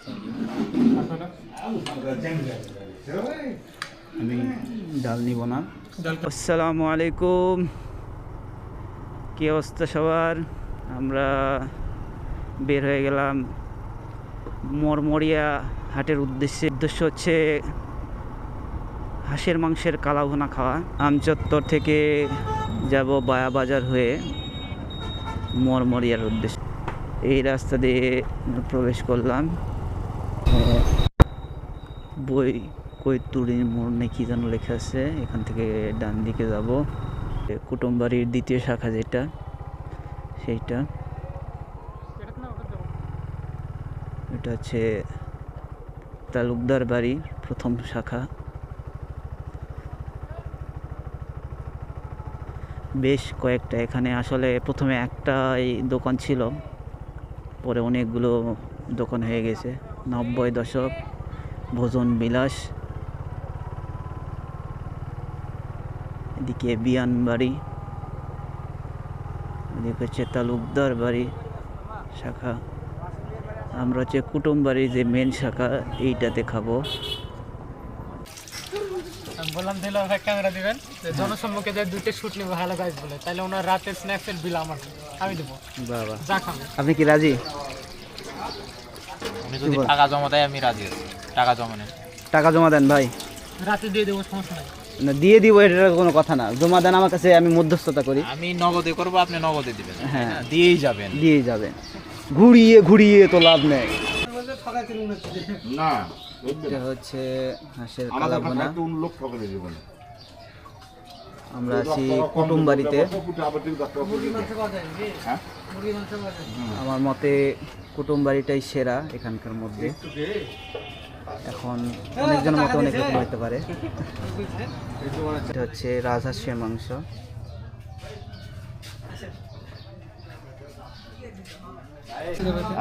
আমি ডাল নিব না। আসসালামু আলাইকুম, কি অবস্থা সবার? আমরা বের হয়ে গেলাম মরমরিয়া হাটের উদ্দেশ্য হচ্ছে হাঁসের মাংসের কালাভুনা খাওয়া। আমচত্বর থেকে যাব বায়া বাজার হয়ে মরমরিয়ার উদ্দেশ্যে। এই রাস্তা দিয়ে প্রবেশ করলাম। বই কৈতুরীর মোড় নেই কি যেন লেখা আছে। এখান থেকে ডান দিকে যাব, কুটুমবাড়ির দ্বিতীয় শাখা যেটা সেইটা। এটা হচ্ছে তালুকদার বাড়ির প্রথম শাখা। বেশ কয়েকটা, এখানে আসলে প্রথমে একটাই দোকান ছিল, পরে অনেকগুলো দোকান হয়ে গেছে। 90 দশক ভোজন বিলাস। এদিকে বিয়ান বাড়ি, এদিকে হচ্ছে তালুকদার বাড়ি শাখা। আমরা হচ্ছে কুটুমবাড়ির যে মেন শাখা এইটাতে খাবো। বললাম দিল ভাই ক্যামেরা দিবেন, জনসম্মুখে যে দুইটা শুট নিব ভালো গাইজ বলে, তাহলে ওনার রাতের স্ন্যাক্সের বিল আমার আমি দেবো। বাবা, যা খাবে। আপনি কি রাজি? আমি যদি টাকা জমা দেয় আমি রাজি আছি। টাকা জমা নেন, টাকা জমা দেন ভাই। রাতে দিয়ে দেবো, সমস্যা নাই। না, দিয়ে দিব, এটা কোনো কথা না। জমা দেন আমার কাছে, আমি মধ্যস্থতা করি। আমি নগদে করবো, আপনি নগদে দিবেন। হ্যাঁ, দিয়েই যাবেন। দিয়ে যাবেন। ঘুরিয়ে ঘুরিয়ে তো লাভ নেই। না, এটা হচ্ছে হাঁসের কালাভুনা। আমরা আছি কুটুমবাড়িতে। আমার মতে কুটুমবাড়িটাই সেরা এখানকার মধ্যে। এখন অনেকজনের মতো অনেক রকম হতে পারে। এটা হচ্ছে রাজহাঁসের মাংস।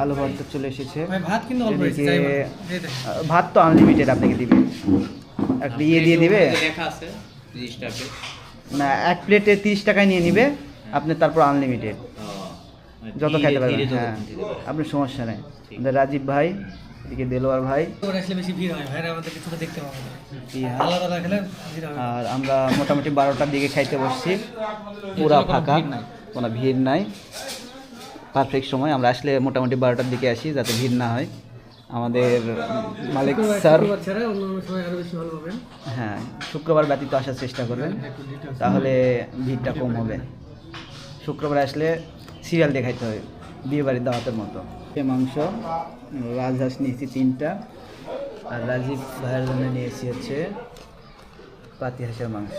আলু ভর্তা চলে এসেছে। এদিকে ভাত তো আনলিমিটেড আপনাকে দিবে, একটা ইয়ে দিয়ে দিবে। লেখা আছে 30 টাকা না, এক প্লেটে 30 টাকায় নিয়ে নিবে আপনি, তারপর আনলিমিটেড যত খাইতে পারবেন। হ্যাঁ, আপনার সমস্যা নেই। আমাদের রাজীব ভাই, এদিকে দেলোয়ার ভাই, আর আমরা মোটামুটি 12টার দিকে খাইতে বসছি। পুরা ফাঁকা, কোনো ভিড় নাই। পারফেক্ট সময়। আমরা আসলে মোটামুটি 12টার দিকে আসি যাতে ভিড় না হয়। আমাদের মালিক স্যার হ্যাঁ শুক্রবার ব্যতীত আসার চেষ্টা করবেন, তাহলে ভিড়টা কম হবে। শুক্রবার আসলে সিরিয়াল দেখাইতে হবে, বিয়েবাড়ির দাওয়াতের মতো। মাংস রাজহাঁস নিয়েছি 3টা, আর রাজীব ভাইয়ের জন্য নিয়েছি হচ্ছে পাতি হাঁসের মাংস।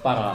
পাড়া